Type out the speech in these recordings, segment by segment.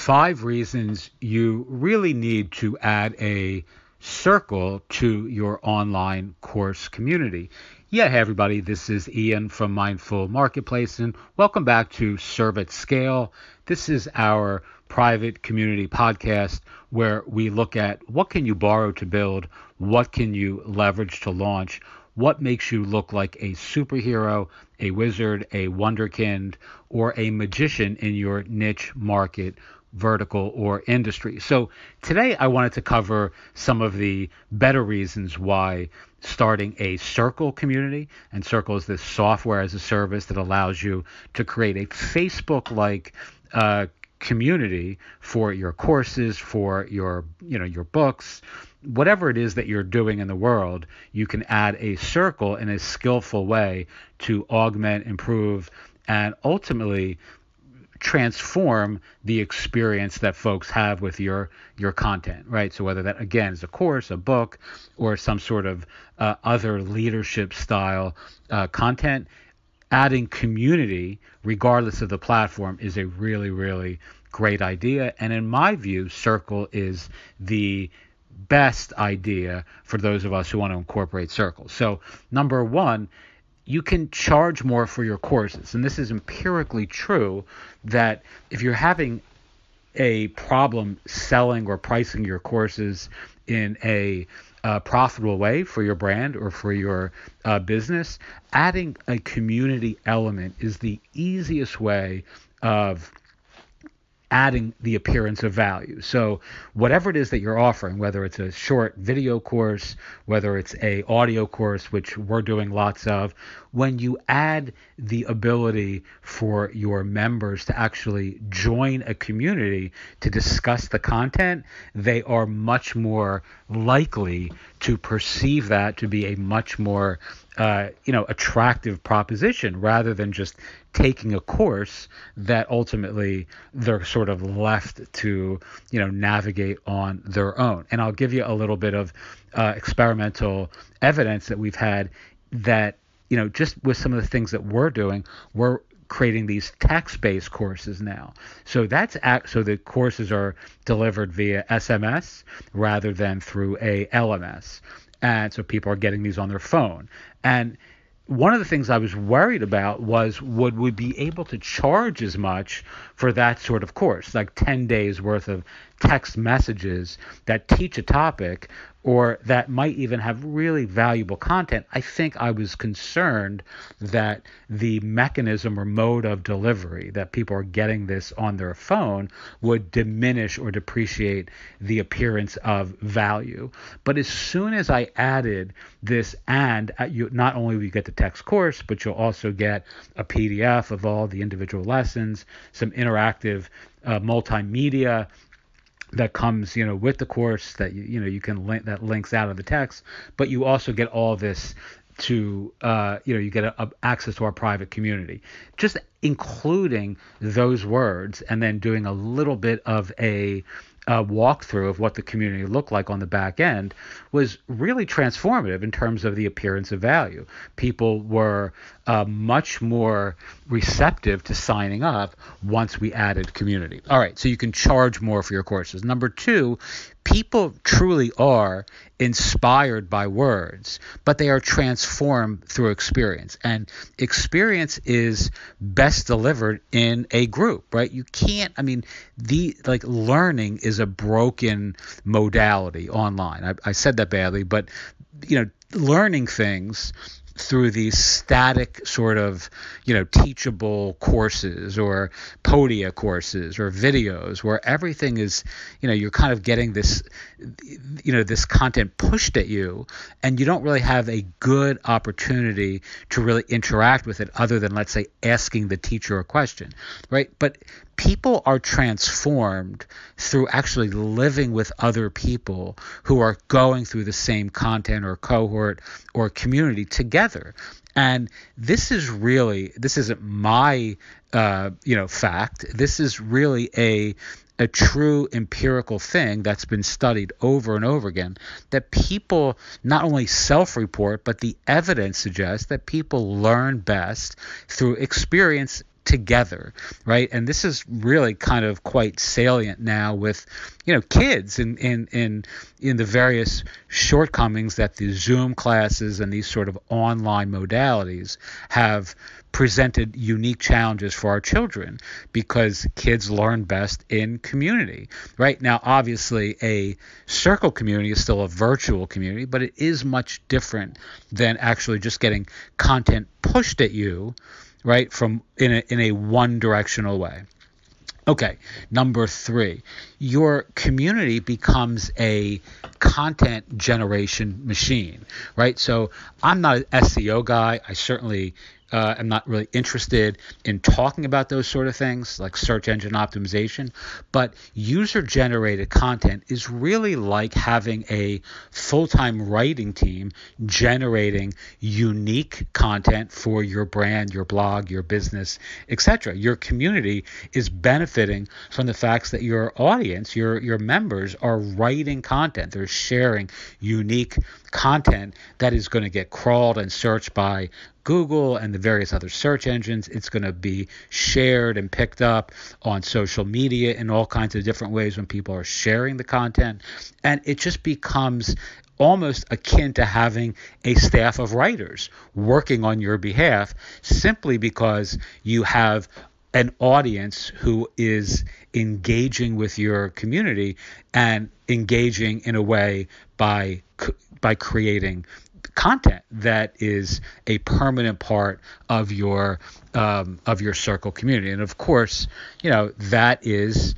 5 reasons you really need to add a circle to your online course community. Yeah, hey everybody, this is Ian from Mindful Marketplace, and welcome back to Serve at Scale. This is our private community podcast where we look at what can you borrow to build, what can you leverage to launch, what makes you look like a superhero, a wizard, a wonderkind, or a magician in your niche market, vertical, or industry. So today I wanted to cover some of the better reasons why starting a Circle community, and Circle is this software as a service that allows you to create a Facebook-like community for your courses, for your books, whatever it is that you're doing in the world. You can add a circle in a skillful way to augment, improve, and ultimately transform the experience that folks have with your content, right? So whether that, again, is a course, a book, or some sort of other leadership style content, adding community, regardless of the platform, is a really, really great idea. And in my view, Circle is the best idea for those of us who want to incorporate Circle. So number one, you can charge more for your courses. And this is empirically true that if you're having a problem selling or pricing your courses in a profitable way for your brand or for your business, adding a community element is the easiest way of adding the appearance of value. So whatever it is that you're offering, whether it's a short video course, whether it's a audio course, which we're doing lots of, when you add the ability for your members to actually join a community to discuss the content, they are much more likely to perceive that to be a much more attractive proposition, rather than just taking a course that ultimately they're sort of left to, navigate on their own. And I'll give you a little bit of experimental evidence that we've had that, just with some of the things that we're doing, we're creating these text-based courses now. So so the courses are delivered via SMS rather than through a LMS. And so people are getting these on their phone. And one of the things I was worried about was, would we be able to charge as much for that sort of course, like 10 days worth of text messages that teach a topic or that might even have really valuable content? I think I was concerned that the mechanism or mode of delivery, that people are getting this on their phone, would diminish or depreciate the appearance of value. But as soon as I added this, and you not only will you get the text course, but you'll also get a PDF of all the individual lessons, some interactive multimedia that comes, with the course that you can link, that links out of the text, but you also get all this to you get access to our private community. Just including those words and then doing a little bit of a walkthrough of what the community looked like on the back end was really transformative in terms of the appearance of value. People were much more receptive to signing up once we added community. All right, so you can charge more for your courses. Number two, people truly are inspired by words, but they are transformed through experience. And experience is best delivered in a group, right? You can't, learning is a broken modality online. I said that badly, but, learning things through these static sort of, teachable courses or podia courses or videos where everything is, you're kind of getting this, this content pushed at you, and you don't really have a good opportunity to really interact with it other than, let's say, asking the teacher a question, right? But people are transformed through actually living with other people who are going through the same content or cohort or community together. And this isn't my, fact. This is really a true empirical thing that's been studied over and over again, that people not only self-report, but the evidence suggests that people learn best through experience together, right? And this is really kind of quite salient now with, kids in the various shortcomings that the Zoom classes and these sort of online modalities have presented unique challenges for our children, because kids learn best in community. Right now, obviously, a circle community is still a virtual community, but it is much different than actually just getting content pushed at you, right, from in a one-directional way. Okay, number 3, your community becomes a content generation machine, right? So I'm not an SEO guy. I certainly am not really interested in talking about those sort of things like search engine optimization, but user-generated content is really like having a full-time writing team generating unique content for your brand, your blog, your business, etc. Your community is benefiting from the facts that your audience, your members, are writing content. They're sharing unique content that is going to get crawled and searched by Google and the various other search engines. It's going to be shared and picked up on social media in all kinds of different ways when people are sharing the content. And it just becomes almost akin to having a staff of writers working on your behalf, simply because you have an audience who is engaging with your community and engaging in a way by creating content that is a permanent part of your circle community. And of course, that is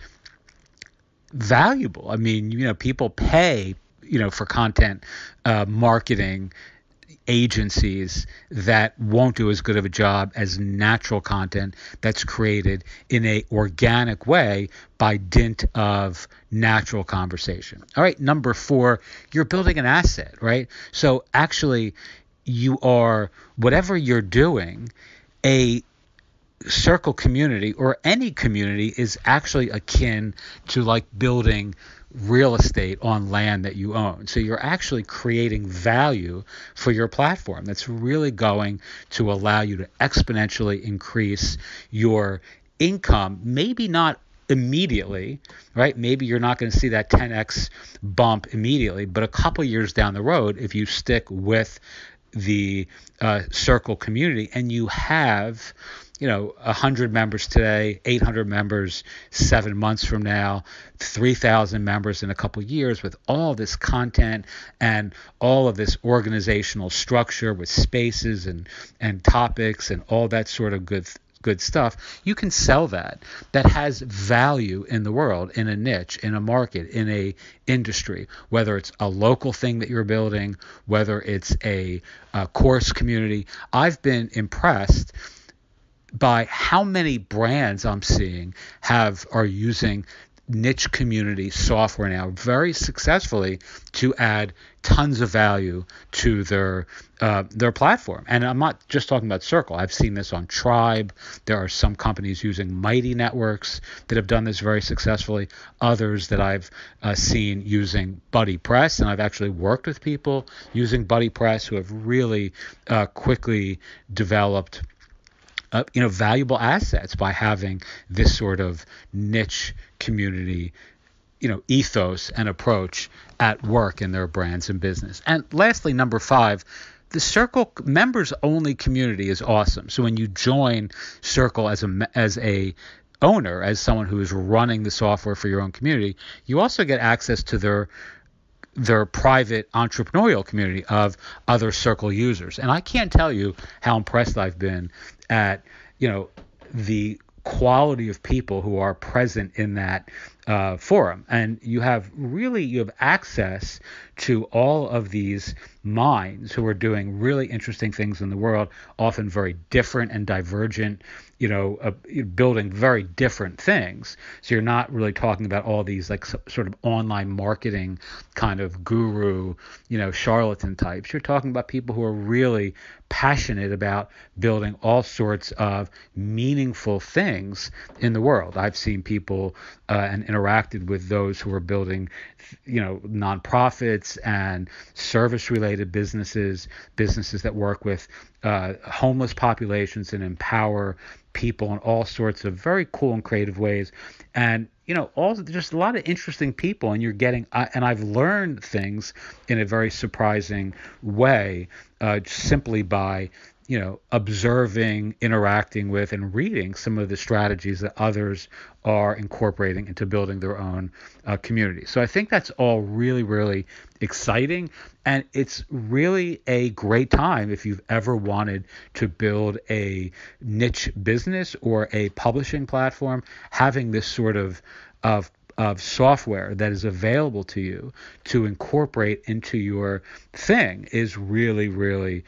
valuable. I mean, people pay, for content marketing agencies that won't do as good of a job as natural content that's created in a organic way by dint of natural conversation. All right, number 4, you're building an asset, right? So actually, you are, whatever you're doing, a circle community or any community is actually akin to like building real estate on land that you own. So you're actually creating value for your platform that's really going to allow you to exponentially increase your income. Maybe not immediately, right? Maybe you're not going to see that 10x bump immediately, but a couple years down the road, if you stick with the circle community and you have 100 members today, 800 members 7 months from now, 3,000 members in a couple years, with all this content and all of this organizational structure with spaces and topics and all that sort of good stuff, you can sell that. That has value in the world, in a niche, in a market, in a industry, whether it's a local thing that you're building, whether it's a course community. I've been impressed by how many brands I'm seeing are using niche community software now very successfully to add tons of value to their platform. And I'm not just talking about Circle. I've seen this on Tribe. There are some companies using Mighty Networks that have done this very successfully. Others that I've seen using Buddy Press, and I've actually worked with people using Buddy Press who have really quickly developed valuable assets by having this sort of niche community, ethos and approach at work in their brands and business. And lastly, number 5, the Circle members only community is awesome. So when you join Circle as a owner, as someone who is running the software for your own community, you also get access to their private entrepreneurial community of other Circle users. And I can't tell you how impressed I've been at, the quality of people who are present in that forum. And you have access to all of these minds who are doing really interesting things in the world, often very different and divergent, building very different things. So you're not really talking about all these like sort of online marketing kind of guru, charlatan types. You're talking about people who are really passionate about building all sorts of meaningful things in the world. I've seen people and interacted with those who are building, nonprofits and service-related businesses that work with homeless populations and empower people in all sorts of very cool and creative ways. And, also just a lot of interesting people, and you're getting, and I've learned things in a very surprising way, simply by, observing, interacting with, and reading some of the strategies that others are incorporating into building their own community. So I think that's all really, really exciting. And it's really a great time if you've ever wanted to build a niche business or a publishing platform. Having this sort of software that is available to you to incorporate into your thing is really, really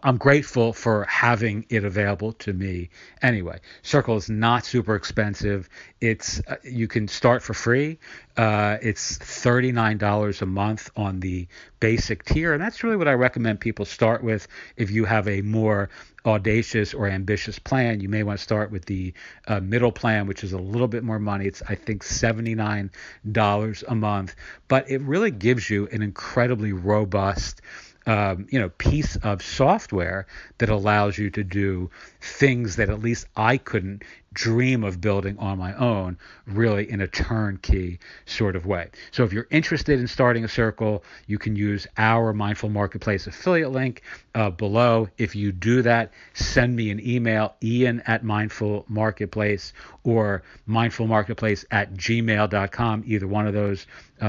I'm grateful for having it available to me. Anyway, Circle is not super expensive. It's you can start for free. It's $39 a month on the basic tier, and that's really what I recommend people start with. If you have a more audacious or ambitious plan, you may want to start with the middle plan, which is a little bit more money. It's, I think, $79 a month, but it really gives you an incredibly robust piece of software that allows you to do things that at least I couldn't dream of building on my own, really in a turnkey sort of way. So if you're interested in starting a circle, you can use our Mindful Marketplace affiliate link below. If you do that, send me an email, Ian@Mindful Marketplace or mindfulmarketplace@gmail.com. Either one of those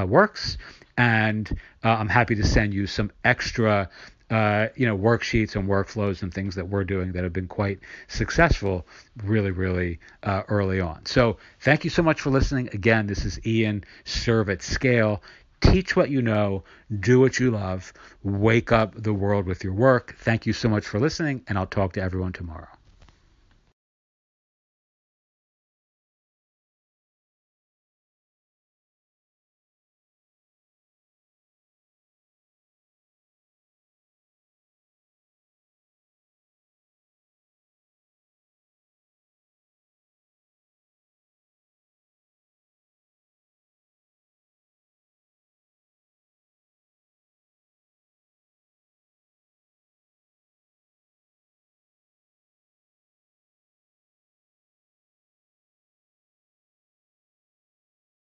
works. And I'm happy to send you some extra worksheets and workflows and things that we're doing that have been quite successful really, really early on. So thank you so much for listening. Again, this is Ian, Serve at Scale. Teach what you know, do what you love, wake up the world with your work. Thank you so much for listening, and I'll talk to everyone tomorrow.